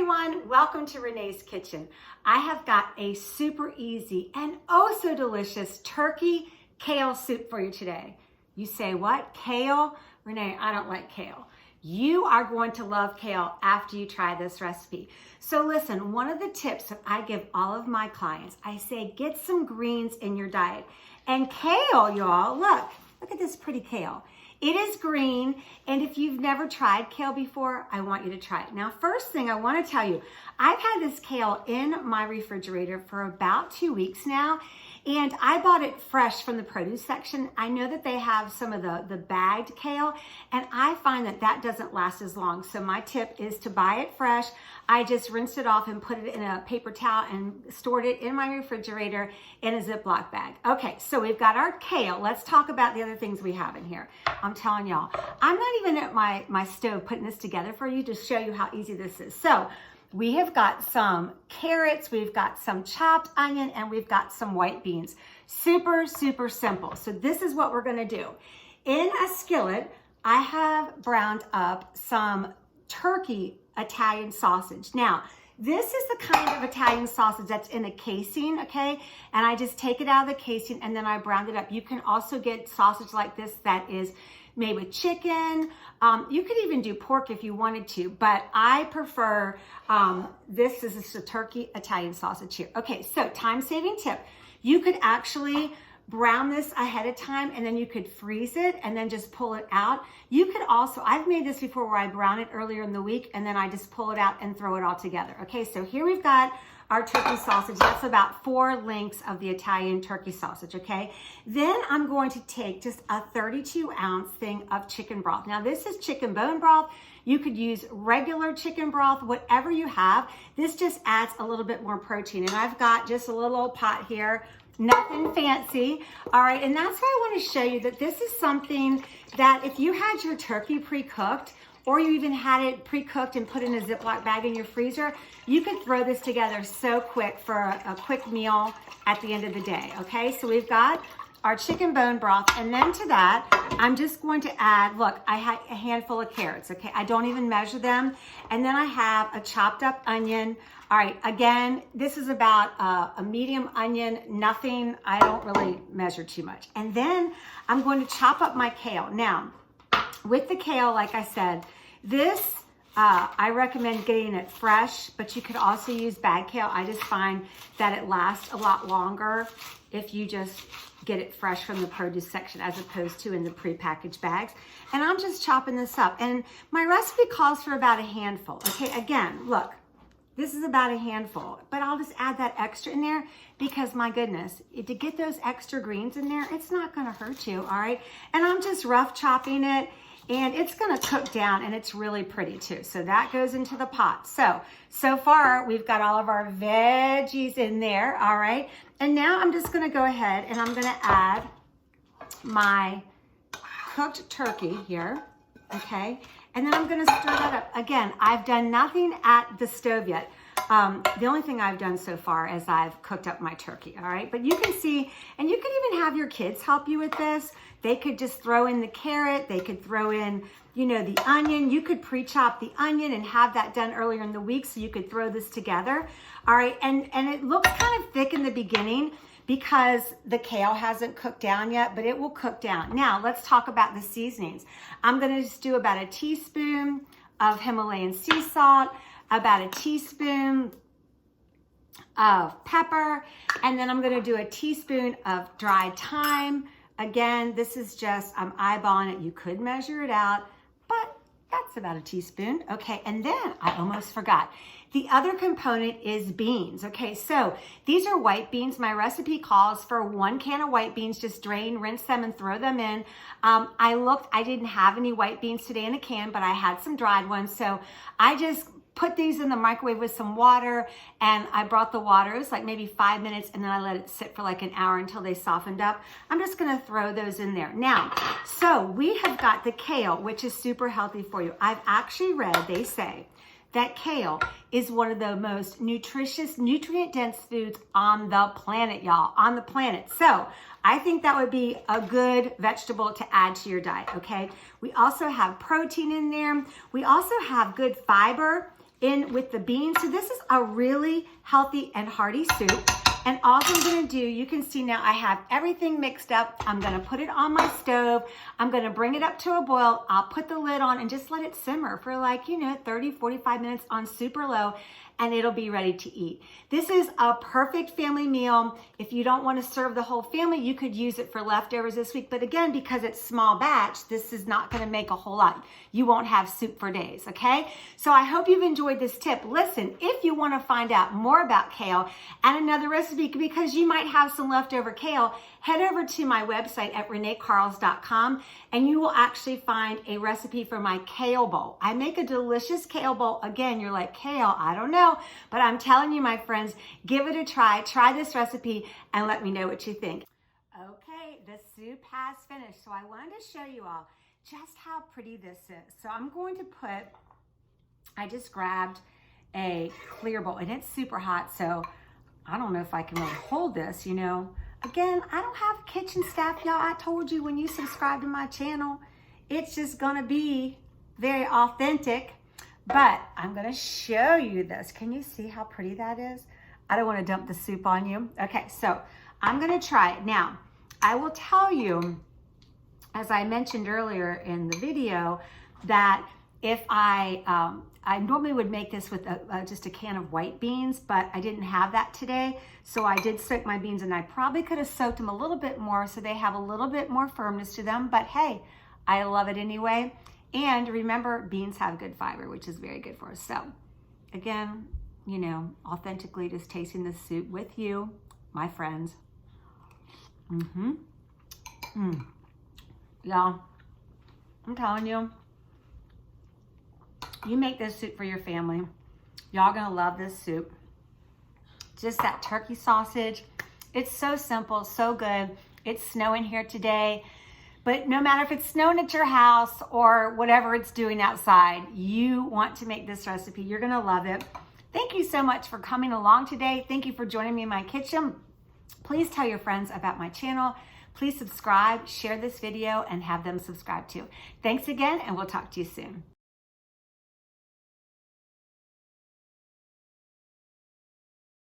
everyone, welcome to Renee's Kitchen. I have got a super easy and oh so delicious turkey kale soup for you today. You say, what? Kale? Renee, I don't like kale. You are going to love kale after you try this recipe. So listen, one of the tips that I give all of my clients, I say get some greens in your diet. And kale, y'all, look at this pretty kale. It is green, and if you've never tried kale before, I want you to try it. Now, first thing I want to tell you, I've had this kale in my refrigerator for about 2 weeks now, and I bought it fresh from the produce section. I know that they have some of the bagged kale, and I find that that doesn't last as long. So my tip is to buy it fresh. I just rinsed it off and put it in a paper towel and stored it in my refrigerator in a Ziploc bag. Okay, so we've got our kale. Let's talk about the other things we have in here. I'm telling y'all, I'm not even at my stove putting this together for you to show you how easy this is. So we have got some carrots, we've got some chopped onion, and we've got some white beans. Super, super simple. So this is what we're gonna do. In a skillet, I have browned up some turkey Italian sausage. Now, this is the kind of Italian sausage that's in a casing, okay? And I just take it out of the casing and then I browned it up. You can also get sausage like this that is made with chicken. You could even do pork if you wanted to, but I prefer, this is a turkey Italian sausage here. Okay, so time-saving tip. You could actually brown this ahead of time and then you could freeze it and then just pull it out. You could also, I've made this before where I brown it earlier in the week and then I just pull it out and throw it all together. Okay, so here we've got our turkey sausage. That's about 4 links of the Italian turkey sausage, okay? Then I'm going to take just a 32-ounce thing of chicken broth. Now this is chicken bone broth. You could use regular chicken broth, whatever you have. This just adds a little bit more protein. And I've got just a little old pot here, nothing fancy. All right, and that's why I want to show you that this is something that if you had your turkey pre-cooked, or you even had it pre-cooked and put in a Ziploc bag in your freezer, you could throw this together so quick for a quick meal at the end of the day, okay? So we've got our chicken bone broth, and then to that, I'm just going to add, look, I had a handful of carrots, okay? I don't even measure them. And then I have a chopped up onion. All right, again, this is about a medium onion, nothing, I don't really measure too much. And then I'm going to chop up my kale. Now, with the kale, like I said, this, I recommend getting it fresh, but you could also use bag kale. I just find that it lasts a lot longer if you just get it fresh from the produce section as opposed to in the prepackaged bags. And I'm just chopping this up. And my recipe calls for about a handful. Okay, again, look, this is about a handful, but I'll just add that extra in there because my goodness, to get those extra greens in there, it's not gonna hurt you, all right? And I'm just rough chopping it and it's gonna cook down and it's really pretty too. So that goes into the pot. So far we've got all of our veggies in there, all right? And now I'm just gonna go ahead and I'm gonna add my cooked turkey here, okay? And then I'm gonna stir that up. Again, I've done nothing at the stove yet. The only thing I've done so far is I've cooked up my turkey, all right? But you can see, and you can even have your kids help you with this. They could just throw in the carrot. They could throw in, you know, the onion. You could pre-chop the onion and have that done earlier in the week so you could throw this together, all right? And it looks kind of thick in the beginning because the kale hasn't cooked down yet, but it will cook down. Now, let's talk about the seasonings. I'm gonna just do about a teaspoon of Himalayan sea salt, about a teaspoon of pepper, and then I'm gonna do a teaspoon of dried thyme. Again, this is just, I'm eyeballing it. You could measure it out, but that's about a teaspoon. Okay, and then I almost forgot. The other component is beans. Okay, so these are white beans. My recipe calls for 1 can of white beans. Just drain, rinse them, and throw them in. I looked, I didn't have any white beans today in a can, but I had some dried ones. So I just put these in the microwave with some water, and I brought the water. It was like maybe 5 minutes, and then I let it sit for like an hour until they softened up. I'm just gonna throw those in there. Now, so we have got the kale, which is super healthy for you. I've actually read, they say, that kale is one of the most nutritious, nutrient-dense foods on the planet, y'all, on the planet. So I think that would be a good vegetable to add to your diet, okay? We also have protein in there. We also have good fiber. in with the beans. So this is a really healthy and hearty soup. And all I'm gonna do, you can see now I have everything mixed up. I'm gonna put it on my stove. I'm gonna bring it up to a boil. I'll put the lid on and just let it simmer for like, 30, 45 minutes on super low, and it'll be ready to eat. This is a perfect family meal. If you don't want to serve the whole family, you could use it for leftovers this week. But again, because it's small batch, this is not going to make a whole lot. You won't have soup for days, okay? So I hope you've enjoyed this tip. Listen, if you want to find out more about kale and another recipe, because you might have some leftover kale, head over to my website at reneecarls.com and you will actually find a recipe for my kale bowl. I make a delicious kale bowl. Again, you're like, kale, I don't know, but I'm telling you, my friends, give it a try. Try this recipe and let me know what you think. Okay, the soup has finished. So I wanted to show you all just how pretty this is. So I'm going to I just grabbed a clear bowl and it's super hot. So I don't know if I can really hold this, Again, I don't have kitchen staff, y'all. I told you when you subscribe to my channel, it's just gonna be very authentic. But I'm gonna show you this. Can you see how pretty that is? I don't wanna dump the soup on you. Okay, so I'm gonna try it. Now, I will tell you, as I mentioned earlier in the video, that if I normally would make this with just a can of white beans, but I didn't have that today. So I did soak my beans and I probably could have soaked them a little bit more so they have a little bit more firmness to them. But hey, I love it anyway. And remember, beans have good fiber, which is very good for us. So again, authentically just tasting this soup with you, my friends. Y'all, I'm telling you, you make this soup for your family. Y'all gonna love this soup. Just that turkey sausage. It's so simple, so good. It's snowing here today, but no matter if it's snowing at your house or whatever it's doing outside, you want to make this recipe. You're gonna love it. Thank you so much for coming along today. Thank you for joining me in my kitchen. Please tell your friends about my channel. Please subscribe, share this video, and have them subscribe too. Thanks again, and we'll talk to you soon.